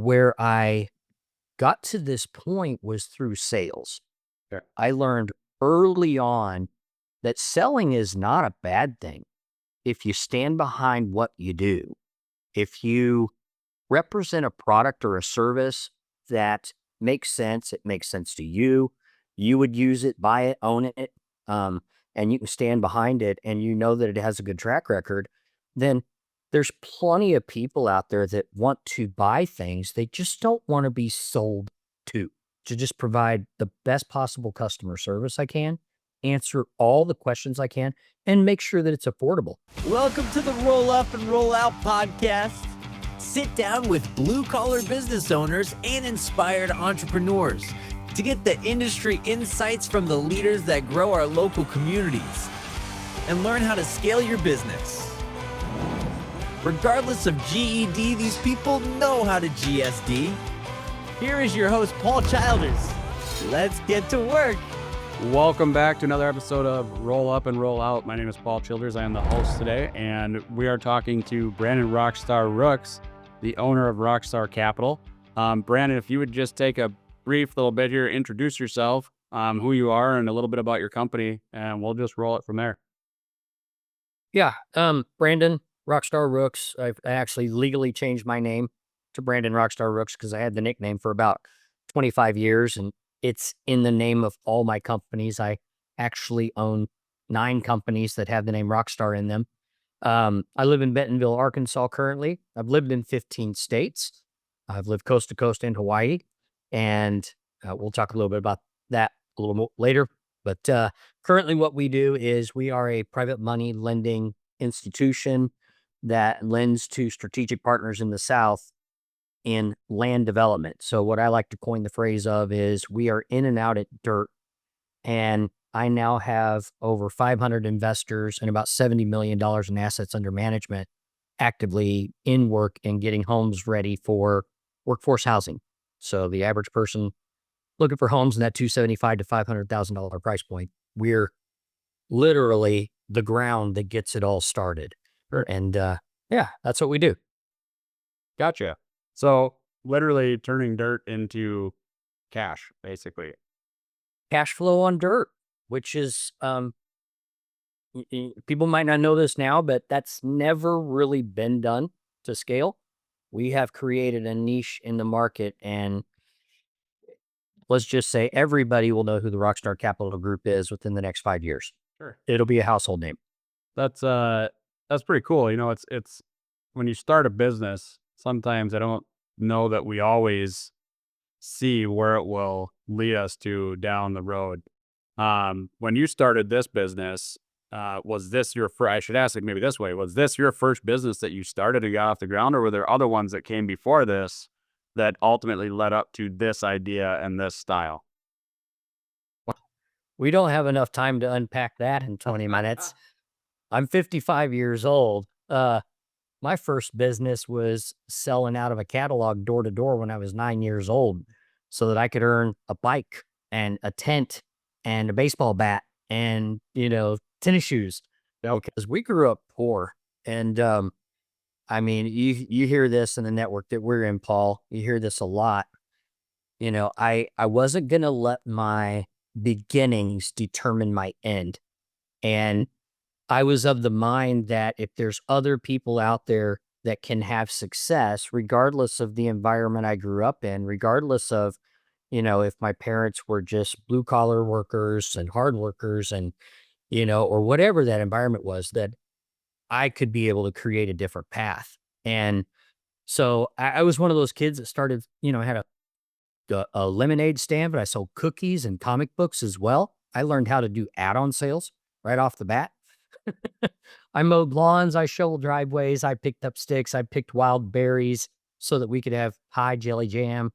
where I got to this point was through sales. Sure. I learned early on that selling is not a bad thing if you stand behind what you do. If you represent a product or a service that makes sense, it makes sense to you, you would use it, buy it, own it, and you can stand behind it and you know that it has a good track record, then there's plenty of people out there that want to buy things. They just don't want to be sold to just provide the best possible customer service I can, answer all the questions I can, and make sure that it's affordable. Welcome to the Roll Up and Roll Out podcast. Sit down with blue-collar business owners and inspired entrepreneurs to get the industry insights from the leaders that grow our local communities and learn how to scale your business. Regardless of GED, these people know how to GSD. Here is your host, Paul Childers. Let's get to work. Welcome back to another episode of Roll Up and Roll Out. My name is Paul Childers. I am the host today, and we are talking to Brandon Rockstar Rooks, the owner of Rockstar Capital. Brandon, if you would just take a brief little bit here, introduce yourself, who you are, and a little bit about your company, and we'll just roll it from there. Yeah, Brandon Rockstar Rooks. I actually legally changed my name to Brandon Rockstar Rooks because I had the nickname for about 25 years, and it's in the name of all my companies. I actually own 9 companies that have the name Rockstar in them. I live in Bentonville, Arkansas currently. I've lived in 15 states. I've lived coast to coast in Hawaii, and we'll talk a little bit about that a little more later. But currently what we do is we are a private money lending institution that lends to strategic partners in the South in land development. So what I like to coin the phrase of is we are in and out at dirt. And I now have over 500 investors and about $70 million in assets under management actively in work and getting homes ready for workforce housing. So the average person looking for homes in that $275,000 to $500,000 price point, we're literally the ground that gets it all started. Sure. And yeah, that's what we do. Gotcha. So literally turning dirt into cash, basically. Cash flow on dirt, which is, people might not know this now, but that's never really been done to scale. We have created a niche in the market, and let's just say everybody will know who the Rockstar Capital Group is within the next 5 years. Sure. It'll be a household name. That's pretty cool. You know, it's when you start a business, sometimes I don't know that we always see where it will lead us to down the road. When you started this business, was this your first, I should ask it maybe this way, was this your first business that you started to get off the ground, or were there other ones that came before this that ultimately led up to this idea and this style? We don't have enough time to unpack that in 20 minutes. I'm 55 years old. My first business was selling out of a catalog door to door when I was 9 years old so that I could earn a bike and a tent and a baseball bat and, tennis shoes. Because we grew up poor. And, I mean, you hear this in the network that we're in, Paul. You hear this a lot. I wasn't going to let my beginnings determine my end. And I was of the mind that if there's other people out there that can have success, regardless of the environment I grew up in, regardless of, if my parents were just blue collar workers and hard workers and, or whatever that environment was, that I could be able to create a different path. And so I was one of those kids that started, I had a lemonade stand, but I sold cookies and comic books as well. I learned how to do add-on sales right off the bat. I mowed lawns, I shoveled driveways, I picked up sticks, I picked wild berries so that we could have high jelly jam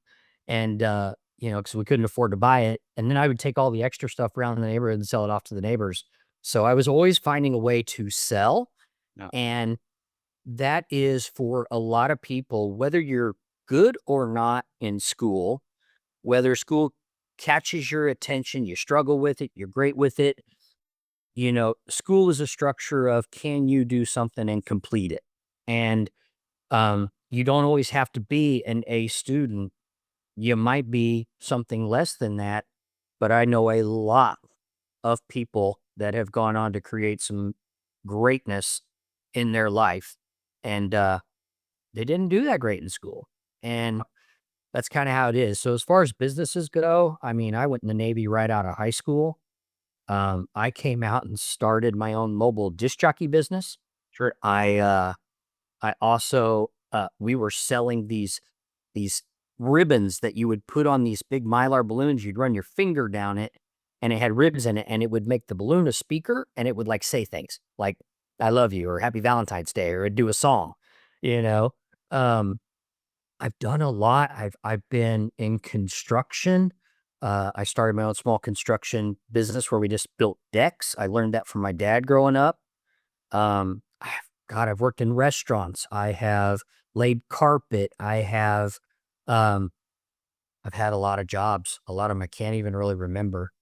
and, because we couldn't afford to buy it. And then I would take all the extra stuff around the neighborhood and sell it off to the neighbors. So I was always finding a way to sell. Yeah. And that is for a lot of people, whether you're good or not in school, whether school catches your attention, you struggle with it, you're great with it. School is a structure of can you do something and complete it? And you don't always have to be an A student. You might be something less than that, but I know a lot of people that have gone on to create some greatness in their life, and they didn't do that great in school. And that's kind of how it is. So as far as businesses go, I mean, I went in the Navy right out of high school. I came out and started my own mobile disc jockey business. Sure. I also we were selling these ribbons that you would put on these big mylar balloons. You'd run your finger down it, and it had ribs in it, and it would make the balloon a speaker, and it would like say things like "I love you" or "Happy Valentine's Day" or it'd do a song. You know, um, I've done a lot. I've been in construction. I started my own small construction business where we just built decks. I learned that from my dad growing up. God, I've worked in restaurants. I have laid carpet. Um, I've had a lot of jobs. A lot of them I can't even really remember.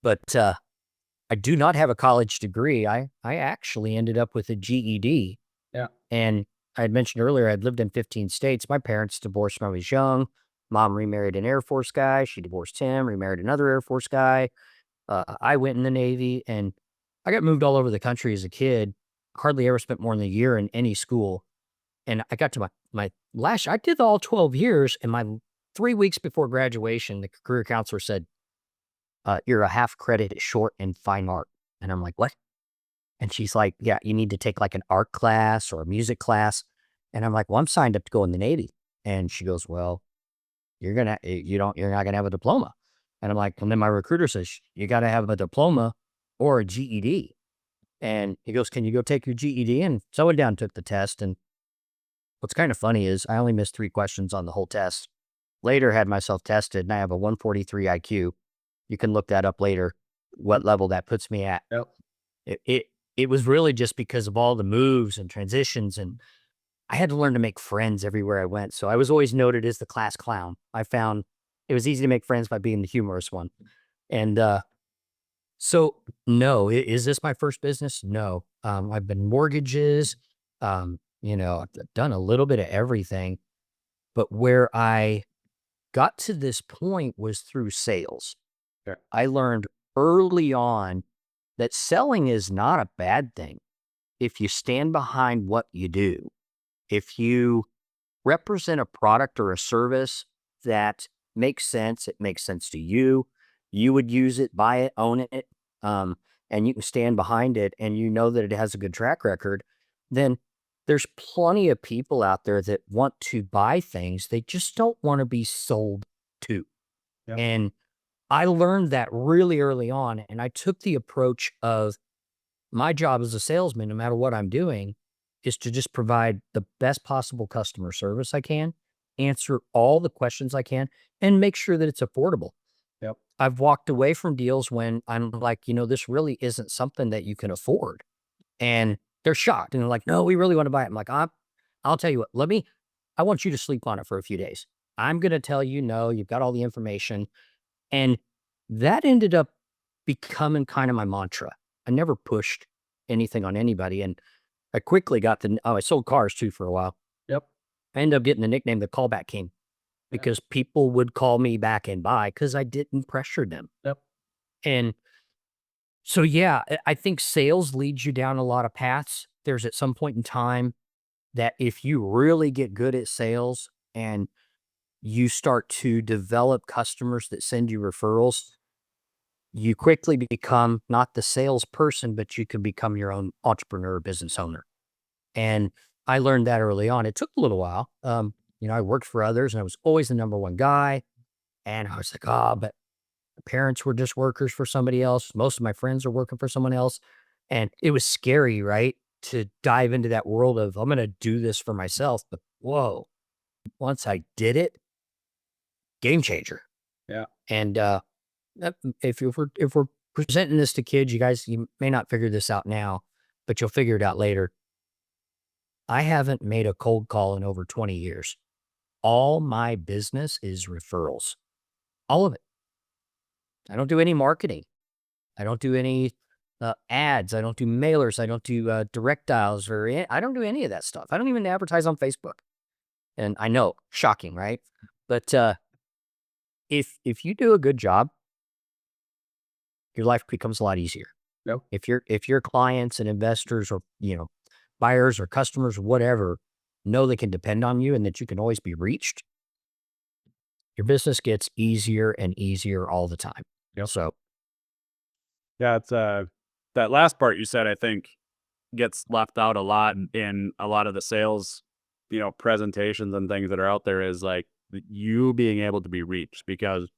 But I do not have a college degree. I actually ended up with a GED. Yeah. And I had mentioned earlier I'd lived in 15 states. My parents divorced when I was young. Mom remarried an Air Force guy. She divorced him, remarried another Air Force guy. I went in the Navy, and I got moved all over the country as a kid. Hardly ever spent more than a year in any school. And I got to my last, I did all 12 years, and my 3 weeks before graduation, the career counselor said, you're a half credit short in fine art. And I'm like, what? And she's like, yeah, you need to take like an art class or a music class. And I'm like, well, I'm signed up to go in the Navy. And she goes, well, you're not gonna have a diploma. And I'm like, and then my recruiter says, you got to have a diploma or a GED. And he goes, can you go take your GED? And so I went down and took the test. And what's kind of funny is I only missed 3 questions on the whole test. Later had myself tested, and I have a 143 IQ. You can look that up later, what level that puts me at. Yep. It was really just because of all the moves and transitions, and I had to learn to make friends everywhere I went. So I was always noted as the class clown. I found it was easy to make friends by being the humorous one. And so no, is this my first business? No. I've been mortgages, I've done a little bit of everything, but where I got to this point was through sales. Sure. I learned early on that selling is not a bad thing if you stand behind what you do. If you represent a product or a service that makes sense, it makes sense to you, you would use it, buy it, own it, and you can stand behind it, and you know that it has a good track record, then there's plenty of people out there that want to buy things. They just don't want to be sold to. Yep. And I learned that really early on, and I took the approach of my job as a salesman, no matter what I'm doing, is to just provide the best possible customer service I can, answer all the questions I can, and make sure that it's affordable. Yep. I've walked away from deals when I'm like, this really isn't something that you can afford. And they're shocked and they're like, no, we really want to buy it. I'm like, I'll tell you what, I want you to sleep on it for a few days. I'm going to tell you, no, you've got all the information. And that ended up becoming kind of my mantra. I never pushed anything on anybody. And I quickly got I sold cars too for a while. Yep. I ended up getting the nickname the callback king because people would call me back and buy because I didn't pressure them. Yep. And so, yeah, I think sales leads you down a lot of paths. There's at some point in time that if you really get good at sales and you start to develop customers that send you referrals, you quickly become not the salesperson, but you can become your own entrepreneur, business owner. And I learned that early on. It took a little while. I worked for others and I was always the number one guy. And I was like, but parents were just workers for somebody else. Most of my friends are working for someone else. And it was scary, right? To dive into that world of, I'm going to do this for myself. But whoa, once I did it, game changer. Yeah. And if we're presenting this to kids, you may not figure this out now, but you'll figure it out later. I haven't made a cold call in over 20 years. All my business is referrals. All of it. I don't do any marketing. I don't do any ads. I don't do mailers. I don't do direct dials I don't do any of that stuff. I don't even advertise on Facebook. And I know, shocking, right? But if you do a good job, your life becomes a lot easier. Yep. If your clients and investors or, buyers or customers or whatever know they can depend on you and that you can always be reached, your business gets easier and easier all the time. Yep. So Yeah, it's that last part you said, I think, gets left out a lot in a lot of the sales, presentations and things that are out there, is like you being able to be reached, because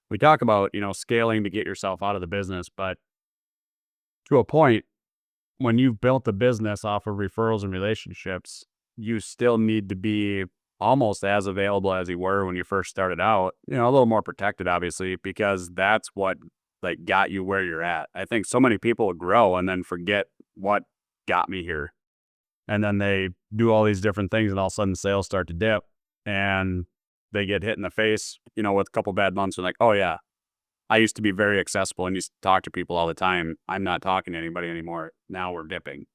we talk about, scaling to get yourself out of the business, but to a point, when you've built the business off of referrals and relationships, you still need to be almost as available as you were when you first started out, a little more protected, obviously, because that's what like got you where you're at. I think so many people grow and then forget what got me here. And then they do all these different things and all of a sudden sales start to dip and they get hit in the face, with a couple bad months and like, oh yeah, I used to be very accessible and used to talk to people all the time. I'm not talking to anybody anymore. Now we're dipping.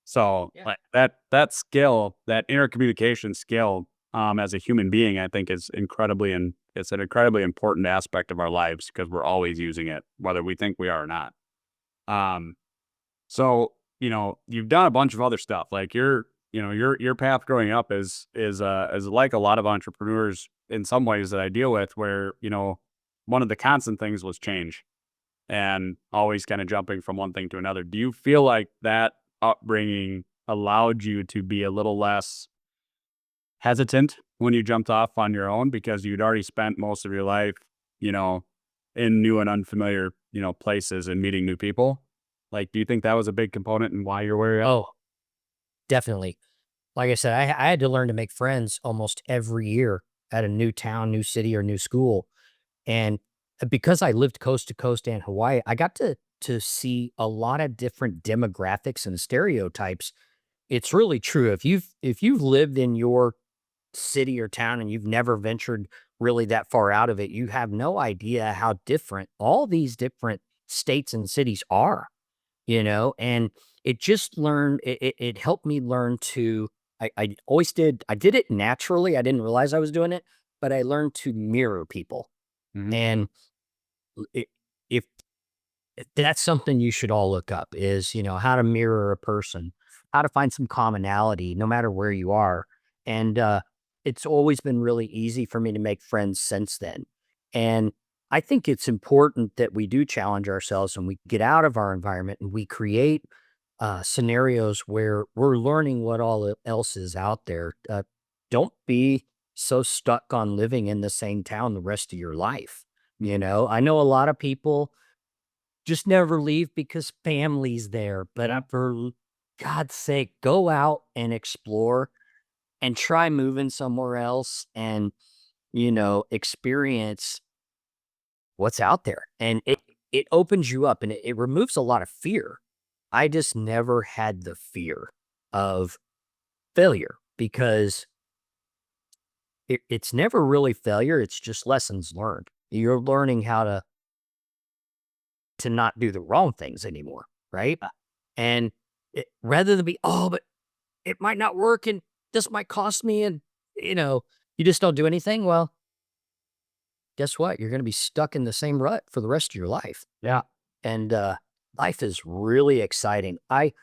So Yeah. like that skill, that intercommunication skill, as a human being, I think is it's an incredibly important aspect of our lives because we're always using it, whether we think we are or not. Um, so you've done a bunch of other stuff. Like your path growing up is like a lot of entrepreneurs in some ways that I deal with, where one of the constant things was change and always kind of jumping from one thing to another. Do you feel like that upbringing allowed you to be a little less hesitant when you jumped off on your own because you'd already spent most of your life, in new and unfamiliar, places and meeting new people? Like, do you think that was a big component in why you're where you're at? Oh, definitely. Like I said, I had to learn to make friends almost every year at a new town, new city, or new school. And because I lived coast to coast and Hawaii, I got to see a lot of different demographics and stereotypes. It's really true. If you've lived in your city or town and you've never ventured really that far out of it, you have no idea how different all these different states and cities are, and it helped me learn to, I always I did it naturally. I didn't realize I was doing it, but I learned to mirror people. Mhm. And I if that's something you should all look up is, how to mirror a person, how to find some commonality no matter where you are. And it's always been really easy for me to make friends since then. And I think it's important that we do challenge ourselves and we get out of our environment and we create scenarios where we're learning what all else is out there. Don't be so stuck on living in the same town the rest of your life. I know a lot of people just never leave because family's there, but for God's sake, go out and explore and try moving somewhere else and, experience what's out there. And it opens you up and it removes a lot of fear. I just never had the fear of failure because it's never really failure. It's just lessons learned. You're learning how to not do the wrong things anymore, right? And rather than be, oh, but it might not work and this might cost me, and you just don't do anything. Well, guess what? You're going to be stuck in the same rut for the rest of your life. Yeah. And life is really exciting. I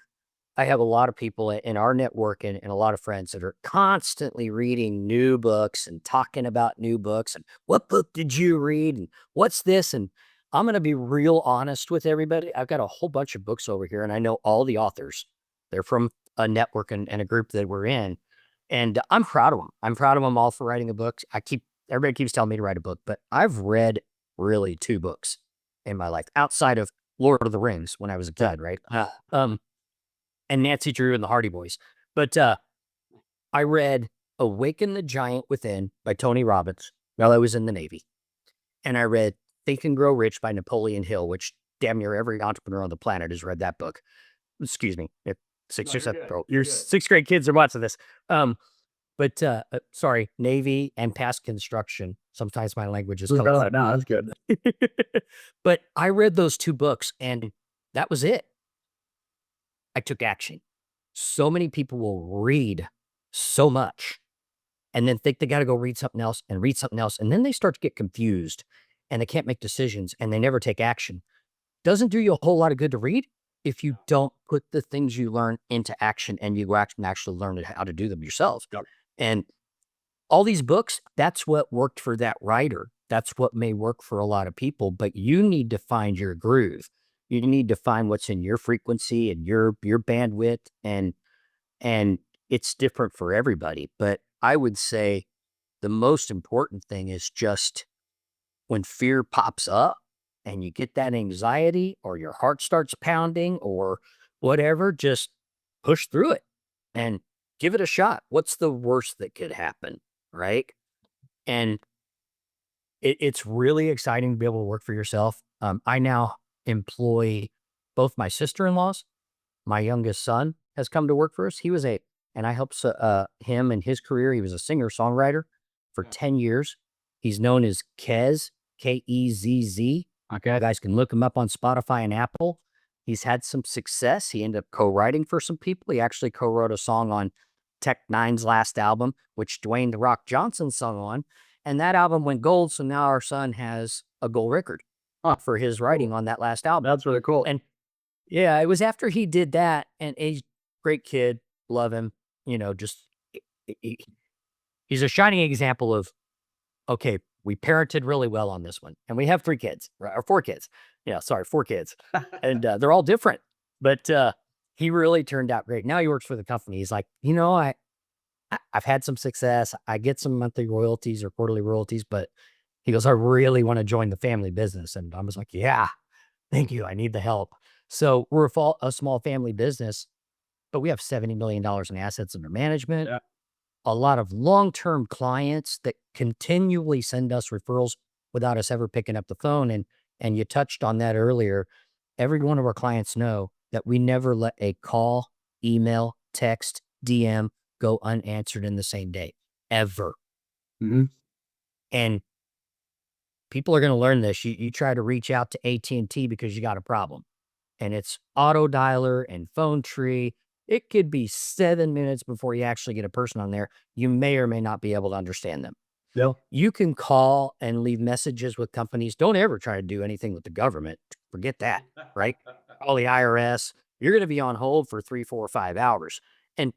have a lot of people in our network and a lot of friends that are constantly reading new books and talking about new books and what book did you read and what's this? And I'm going to be real honest with everybody. I've got a whole bunch of books over here and I know all the authors. They're from a network and a group that we're in. And I'm proud of them. I'm proud of them all for writing a book. Everybody keeps telling me to write a book, but I've read really 2 books in my life outside of Lord of the Rings when I was a kid, right? And Nancy Drew and the Hardy Boys. But I read Awaken the Giant Within by Tony Robbins while I was in the Navy. And I read Think and Grow Rich by Napoleon Hill, which damn near every entrepreneur on the planet has read that book. Excuse me. If six or seven, your sixth grade kids are watching this. But sorry, Navy and past construction. Sometimes my language is colorful. No, that's good. But I read those 2 books and that was it. I took action. So many people will read so much and then think they got to go read something else and read something else. And then they start to get confused and they can't make decisions and they never take action. Doesn't do you a whole lot of good to read if you don't put the things you learn into action and you actually learn how to do them yourself. Yep. And all these books, that's what worked for that writer. That's what may work for a lot of people, but you need to find your groove. You need to find what's in your frequency and your bandwidth, and it's different for everybody. But I would say the most important thing is just when fear pops up and you get that anxiety or your heart starts pounding or whatever, just push through it and give it a shot. What's the worst that could happen? Right. And it's really exciting to be able to work for yourself. I now employ both my sister-in-laws. My youngest son has come to work for us. And I helped him in his career. He was a singer-songwriter for 10 years. He's known as Kez, K-E-Z-Z. Okay. You guys can look him up on Spotify and Apple. He's had some success. He ended up co-writing for some people. He actually co-wrote a song on Tech Nine's last album, which Dwayne "The Rock" Johnson sung on. And that album went gold. So now our son has a gold record for his writing on that last album. That's really cool. And yeah, it was after he did that, and he's a great kid, love him, just he's a shining example of, okay, we parented really well on this one. And we have 3 kids, right? Or 4 kids. Yeah, sorry, 4 kids. And they're all different. But he really turned out great. Now he works for the company. He's like, I've had some success. I get some monthly royalties or quarterly royalties, but he goes, I really want to join the family business. And I was like, yeah, thank you. I need the help. So we're a small family business, but we have $70 million in assets under management. Yeah. A lot of long-term clients that continually send us referrals without us ever picking up the phone. And you touched on that earlier. Every one of our clients know that we never let a call, email, text, DM go unanswered in the same day, ever. Mm-hmm. And people are going to learn this. You try to reach out to AT&T because you got a problem, and it's auto dialer and phone tree. It could be 7 minutes before you actually get a person on there. You may or may not be able to understand them. Yeah. You can call and leave messages with companies. Don't ever try to do anything with the government. Forget that, right? Call the IRS. You're going to be on hold for 3, 4, 5 hours. And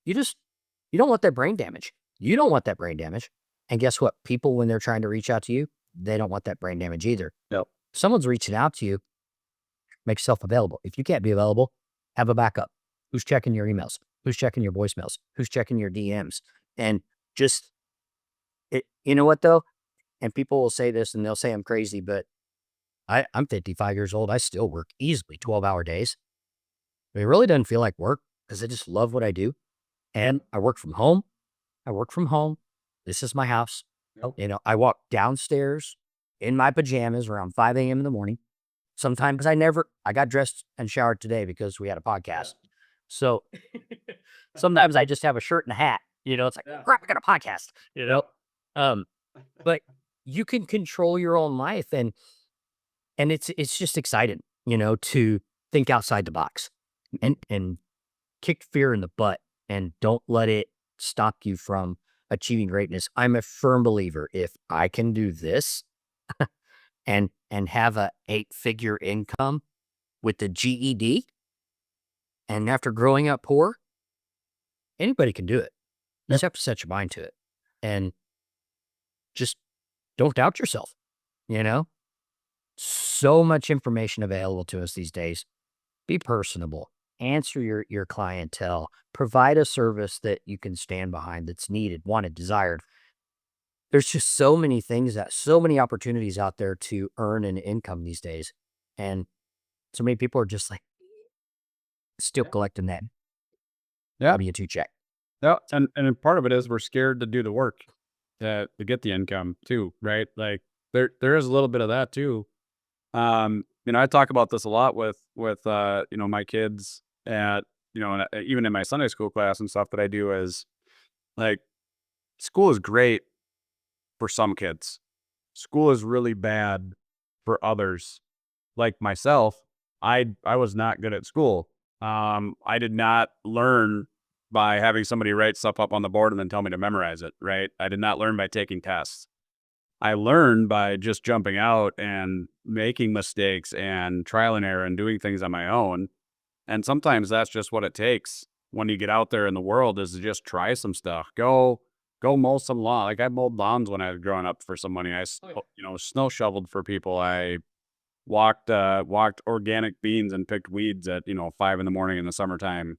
you don't want that brain damage. You don't want that brain damage. And guess what? People, when they're trying to reach out to you, they don't want that brain damage either. Yep. If someone's reaching out to you, make yourself available. If you can't be available, have a backup. Who's checking your emails? Who's checking your voicemails? Who's checking your DMs? And just, you know what though? And people will say this and they'll say I'm crazy, but I'm 55 years old. I still work easily 12-hour days. It really doesn't feel like work because I just love what I do. And I work from home. This is my house. Yep. I walk downstairs in my pajamas around 5 a.m. in the morning. Sometimes I got dressed and showered today because we had a podcast. So sometimes I just have a shirt and a hat, it's like, crap, I got a podcast, but you can control your own life and it's just exciting, to think outside the box and kick fear in the butt and don't let it stop you from achieving greatness. I'm a firm believer if I can do this and have a 8-figure income with the GED, and after growing up poor, anybody can do it. You just have to set your mind to it and just don't doubt yourself. So much information available to us these days. Be personable, answer your clientele, provide a service that you can stand behind, that's needed, wanted, desired. There's just so many opportunities out there to earn an income these days. And so many people are just like still collecting that W-2 check. Yeah. And part of it is we're scared to do the work to get the income too, right? Like there is a little bit of that too. I talk about this a lot with my kids at, and even in my Sunday school class and stuff that I do is like, school is great for some kids. School is really bad for others. Like myself, I was not good at school. I did not learn by having somebody write stuff up on the board and then tell me to memorize it, right? I did not learn by taking tests. I learned by just jumping out and making mistakes and trial and error and doing things on my own. And sometimes that's just what it takes when you get out there in the world, is to just try some stuff. Go mow some lawn. Like, I mowed lawns when I was growing up for some money. Snow shoveled for people. I walked organic beans and picked weeds at 5 in the morning in the summertime,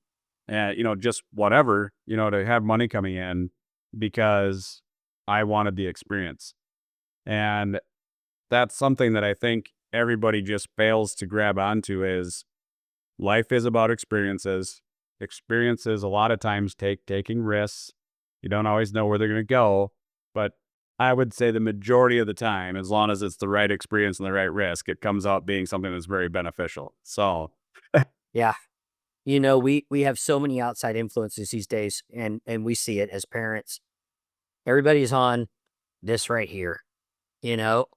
and just whatever, to have money coming in, because I wanted the experience. And that's something that I think everybody just fails to grab onto, is life is about experiences. Experiences a lot of times taking risks. You don't always know where they're going to go, but I would say the majority of the time, as long as it's the right experience and the right risk, it comes out being something that's very beneficial. So, Yeah. We have so many outside influences these days, and we see it as parents. Everybody's on this right here,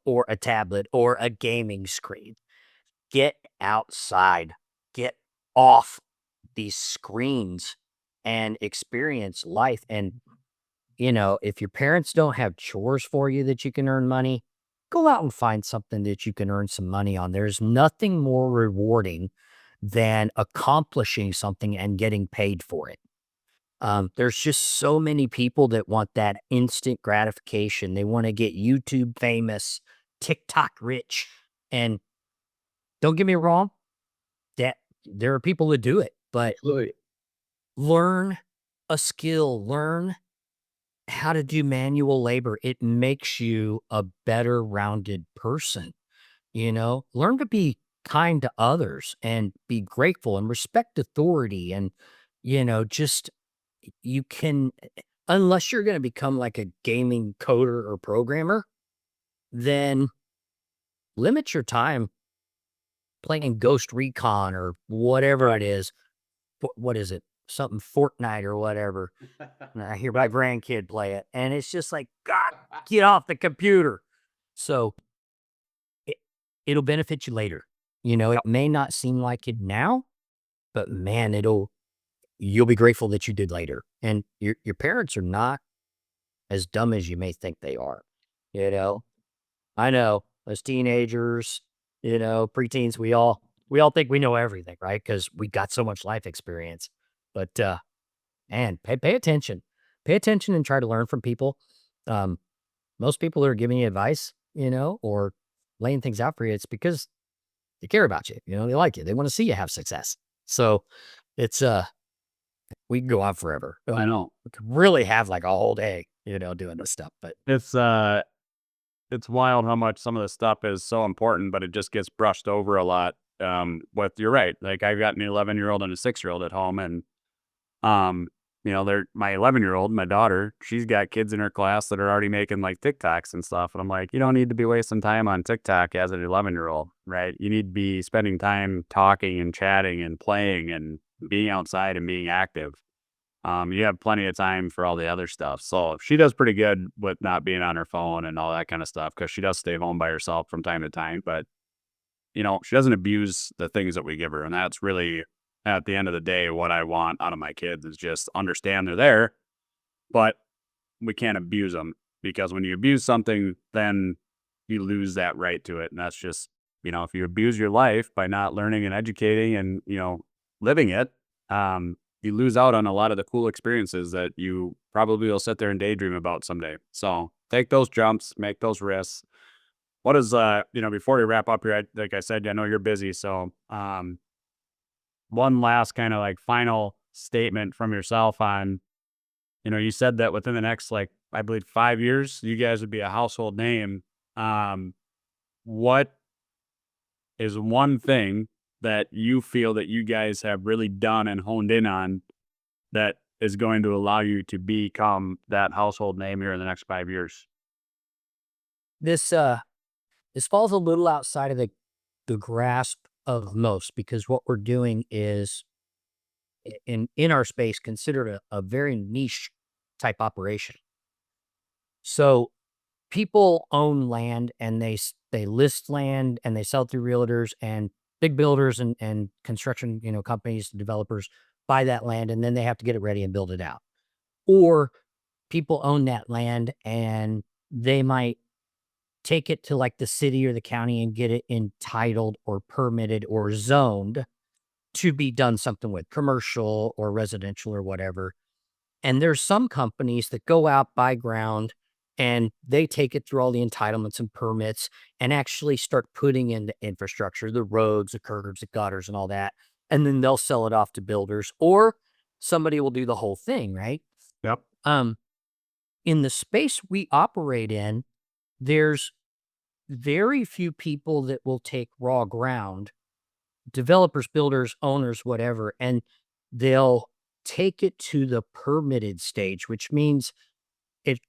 or a tablet or a gaming screen. Get outside, get off these screens and experience life. And, if your parents don't have chores for you that you can earn money, go out and find something that you can earn some money on. There's nothing more rewarding than accomplishing something and getting paid for it. There's just so many people that want that instant gratification. They want to get YouTube famous, TikTok rich. And don't get me wrong, that there are people that do it, but learn a skill, learn how to do manual labor. It makes you a better rounded person. Learn to be kind to others and be grateful and respect authority. And, just you can, unless you're going to become like a gaming coder or programmer, then limit your time playing Ghost Recon or whatever it is. What is it? Something Fortnite or whatever. And I hear my grandkid play it, and it's just like, God, get off the computer. So it, it'll benefit you later. It may not seem like it now, but man, you'll be grateful that you did later. And your parents are not as dumb as you may think they are. You know, I know as teenagers, preteens, we all think we know everything, right? Because we got so much life experience. But man, pay attention. Pay attention and try to learn from people. Um, most people who are giving you advice, or laying things out for you, it's because they care about you. They like you. They want to see you have success. So it's we can go on forever. I know We could really have like a whole day, doing this stuff. But it's wild how much some of the stuff is so important, but it just gets brushed over a lot. You're right. Like, I've got an 11-year-old and a 6-year-old at home, and they're my 11-year-old, my daughter. She's got kids in her class that are already making like TikToks and stuff, and I'm like, you don't need to be wasting time on TikTok as an 11-year-old, right? You need to be spending time talking and chatting and playing and being outside and being active. You have plenty of time for all the other stuff. So she does pretty good with not being on her phone and all that kind of stuff, because she does stay home by herself from time to time. But, she doesn't abuse the things that we give her. And that's really, at the end of the day, what I want out of my kids, is just understand they're there, but we can't abuse them, because when you abuse something, then you lose that right to it. And that's just, if you abuse your life by not learning and educating and, living it, you lose out on a lot of the cool experiences that you probably will sit there and daydream about someday. So take those jumps, make those risks. What is, before we wrap up here, like I said, I know you're busy. So, one last kind of like final statement from yourself on, you said that within the next, like, I believe 5 years, you guys would be a household name. What is one thing that you feel that you guys have really done and honed in on that is going to allow you to become that household name here in the next 5 years? This falls a little outside of the grasp of most, because what we're doing is in our space considered a very niche type operation. So people own land, and they list land and they sell through realtors, and big builders and construction, companies, developers buy that land, and then they have to get it ready and build it out. Or people own that land and they might take it to like the city or the county and get it entitled or permitted or zoned to be done something with, commercial or residential or whatever. And there's some companies that go out, buy ground, and they take it through all the entitlements and permits and actually start putting in the infrastructure, the roads, the curbs, the gutters, and all that. And then they'll sell it off to builders, or somebody will do the whole thing, right? Yep. In the space we operate in, there's very few people that will take raw ground, developers, builders, owners, whatever, and they'll take it to the permitted stage, which means it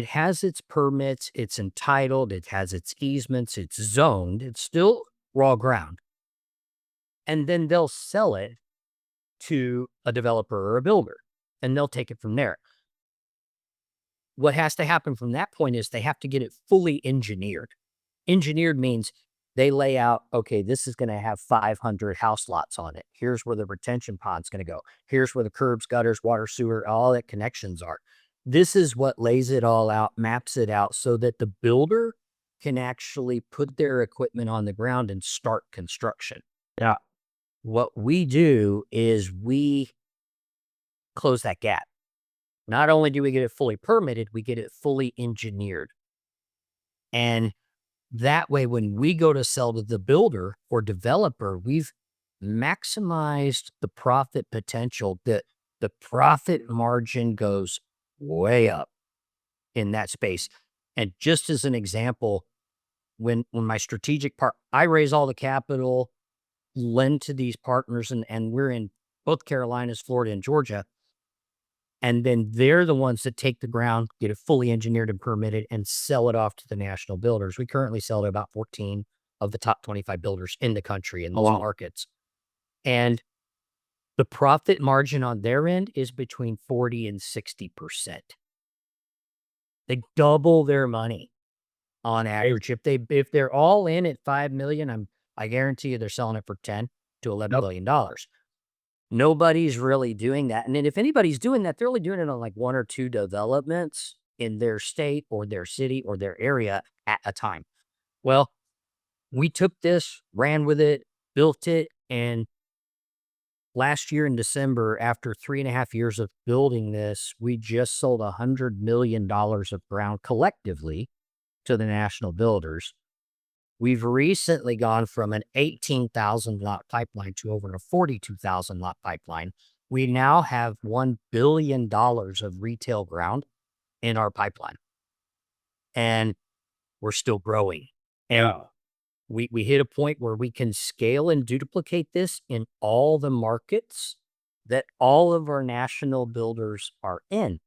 has its permits, it's entitled, it has its easements, it's zoned, it's still raw ground. And then they'll sell it to a developer or a builder, and they'll take it from there. What has to happen from that point is they have to get it fully engineered. Engineered means they lay out, okay, this is going to have 500 house lots on it. Here's where the retention pond's going to go. Here's where the curbs, gutters, water, sewer, all that connections are. This is what lays it all out, maps it out so that the builder can actually put their equipment on the ground and start construction. Yeah. What we do is we close that gap. Not only do we get it fully permitted, we get it fully engineered. And that way, when we go to sell to the builder or developer, we've maximized the profit potential. The profit margin goes way up in that space. And just as an example, when my strategic part, I raise all the capital, lend to these partners, and we're in both Carolinas, Florida, and Georgia. And then they're the ones that take the ground, get it fully engineered and permitted, and sell it off to the national builders. We currently sell to about 14 of the top 25 builders in the country in those markets. And the profit margin on their end is between 40 and 60%. They double their money on average. If they're all in at 5 million, I guarantee you they're selling it for 10 to 11 billion dollars. Nobody's really doing that. And then if anybody's doing that, they're only doing it on like one or two developments in their state or their city or their area at a time. Well, we took this, ran with it, built it, and last year in December, after 3.5 years of building this, we just sold $100 million of ground collectively to the national builders. We've recently gone from an 18,000 lot pipeline to over a 42,000 lot pipeline. We now have $1 billion of retail ground in our pipeline. And we're still growing. And we hit a point where we can scale and duplicate this in all the markets that all of our national builders are in.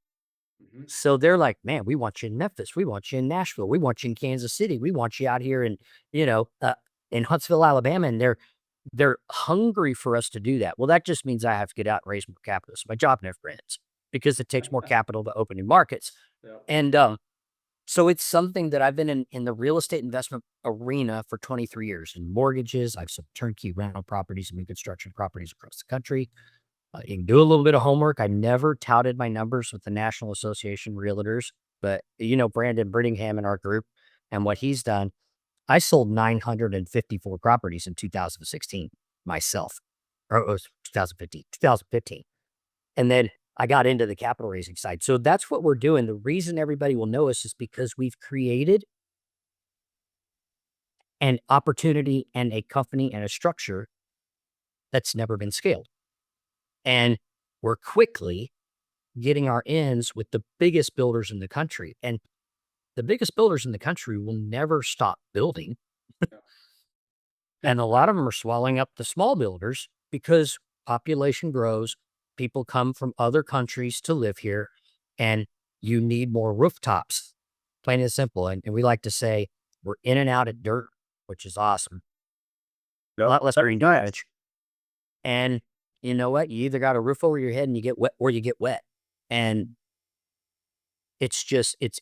So they're like, man, we want you in Memphis. We want you in Nashville. We want you in Kansas City. We want you out here in, in Huntsville, Alabama. And they're hungry for us to do that. Well, that just means I have to get out and raise more capital. So my job never ends because it takes more capital to open new markets. And so it's something that I've been in the real estate investment arena for 23 years. In mortgages, I've sold turnkey rental properties and new construction properties across the country. You can do a little bit of homework. I never touted my numbers with the National Association of Realtors, but Brandon Brittingham in our group and what he's done, I sold 954 properties in 2016 myself, or it was 2015. And then I got into the capital raising side. So that's what we're doing. The reason everybody will know us is because we've created an opportunity and a company and a structure that's never been scaled. And we're quickly getting our ends with the biggest builders in the country. And the biggest builders in the country will never stop building. And a lot of them are swallowing up the small builders because population grows. People come from other countries to live here, and you need more rooftops, plain and simple. And we like to say we're in and out of dirt, which is awesome. A lot less green damage. And you know what? You either got a roof over your head and you get wet, or you get wet. And it's just, it's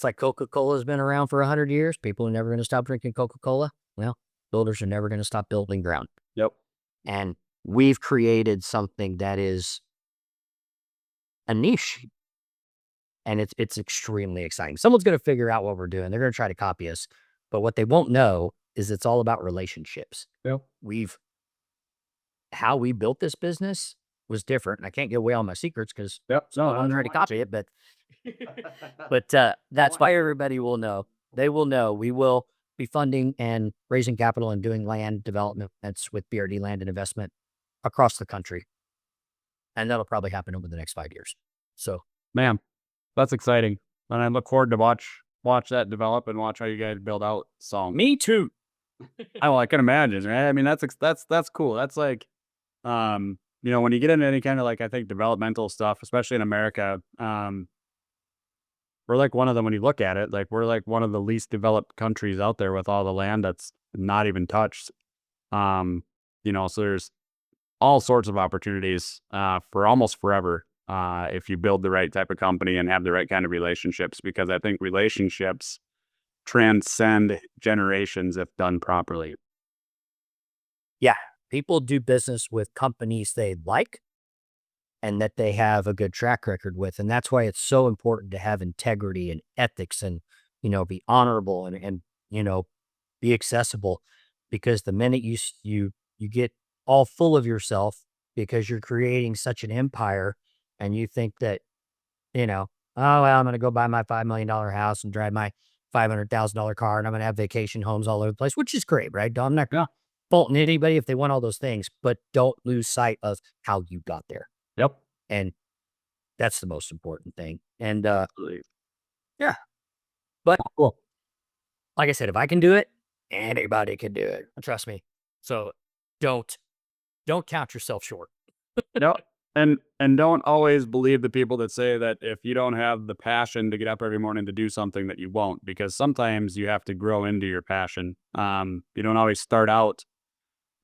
like Coca-Cola has been around for 100 years. People are never going to stop drinking Coca-Cola. Well, builders are never going to stop building ground. Yep. And we've created something that is a niche, and it's extremely exciting. Someone's going to figure out what we're doing. They're going to try to copy us, but what they won't know is it's all about relationships. Yep. How we built this business was different, and I can't give away all my secrets because Yep. someone trying to copy it, but that's why everybody will know. They will know. We will be funding and raising capital and doing land developments with BRD Land and Investment across the country. And that'll probably happen over the next 5 years. So, Man, that's exciting. And I look forward to watch that develop and watch how you guys build out. So me too. I can imagine, right? I mean, that's cool. That's like, when you get into any kind of like, I think developmental stuff, especially in America, we're like one of them when you look at it, like we're like one of the least developed countries out there with all the land that's not even touched. So there's all sorts of opportunities for almost forever if you build the right type of company and have the right kind of relationships, because I think relationships transcend generations if done properly. Yeah. People do business with companies they like and that they have a good track record with. And that's why it's so important to have integrity and ethics and, be honorable and be accessible, because the minute you get all full of yourself because you're creating such an empire and you think that, oh, well, I'm going to go buy my $5 million house and drive my $500,000 car and I'm going to have vacation homes all over the place, which is great, right? I'm not faulting anybody if they want all those things, but don't lose sight of how you got there. Yep. And that's the most important thing. And yeah, but cool. Like I said, if I can do it, anybody can do it. Trust me. So don't count yourself short. No, and don't always believe the people that say that if you don't have the passion to get up every morning to do something that you won't, because sometimes you have to grow into your passion. You don't always start out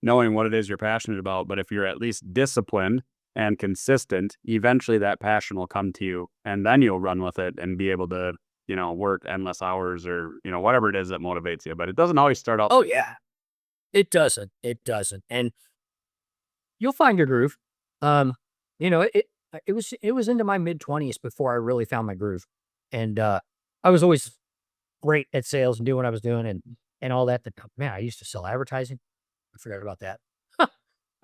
knowing what it is you're passionate about, but if you're at least disciplined and consistent, eventually that passion will come to you, and then you'll run with it and be able to, work endless hours or, whatever it is that motivates you. But it doesn't always start out. Oh yeah, it doesn't. It doesn't. And you'll find your groove. It was into my mid-20s before I really found my groove. And I was always great at sales and doing what I was doing and all that. Man, I used to sell advertising. I forgot about that.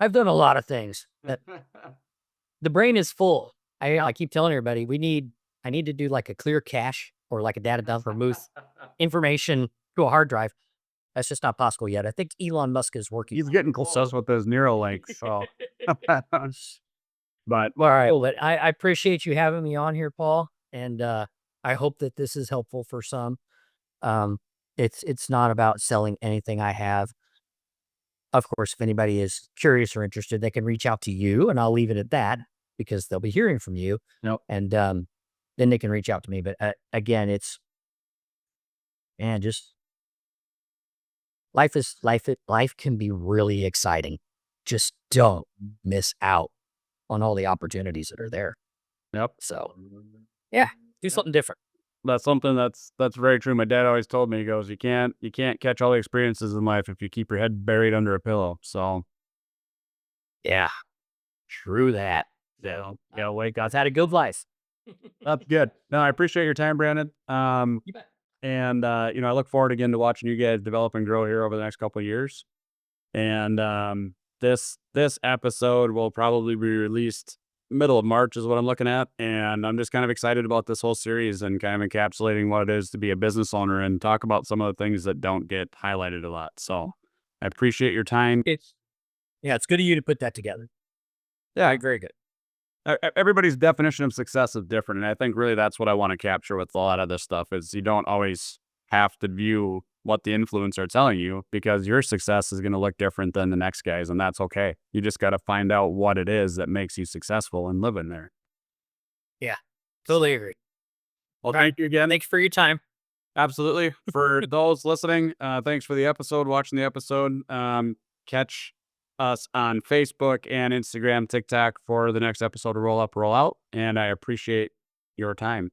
I've done a lot of things. The brain is full. I keep telling everybody I need to do like a clear cache or like a data dump or move information to a hard drive. That's just not possible yet. I think Elon Musk is working. He's getting close with those Neuralink. So, but all right. Well, but I appreciate you having me on here, Paul, and I hope that this is helpful for some. It's not about selling anything I have. Of course, if anybody is curious or interested, they can reach out to you, and I'll leave it at that because they'll be hearing from you. Nope. And then they can reach out to me. But again, just life can be really exciting. Just don't miss out on all the opportunities that are there. Yep. So, yeah, do something different. That's something that's very true. My dad always told me, he goes, you can't catch all the experiences in life if you keep your head buried under a pillow. So, yeah, true that. So, God's had a good life. That's good. No, I appreciate your time, Brandon. You bet. And I look forward again to watching you guys develop and grow here over the next couple of years. And this episode will probably be released middle of March is what I'm looking at. And I'm just kind of excited about this whole series and kind of encapsulating what it is to be a business owner and talk about some of the things that don't get highlighted a lot. So I appreciate your time. It's good of you to put that together. Yeah, very good. Everybody's definition of success is different. And I think really that's what I want to capture with a lot of this stuff is you don't always have to view what the influencer are telling you, because your success is going to look different than the next guy's, and that's okay. You just got to find out what it is that makes you successful and live in there. Yeah, totally agree. Well, thank you again. Thanks for your time. Absolutely. For those listening, thanks for the episode, watching the episode. Catch us on Facebook and Instagram, TikTok for the next episode of Roll Up, Roll Out. And I appreciate your time.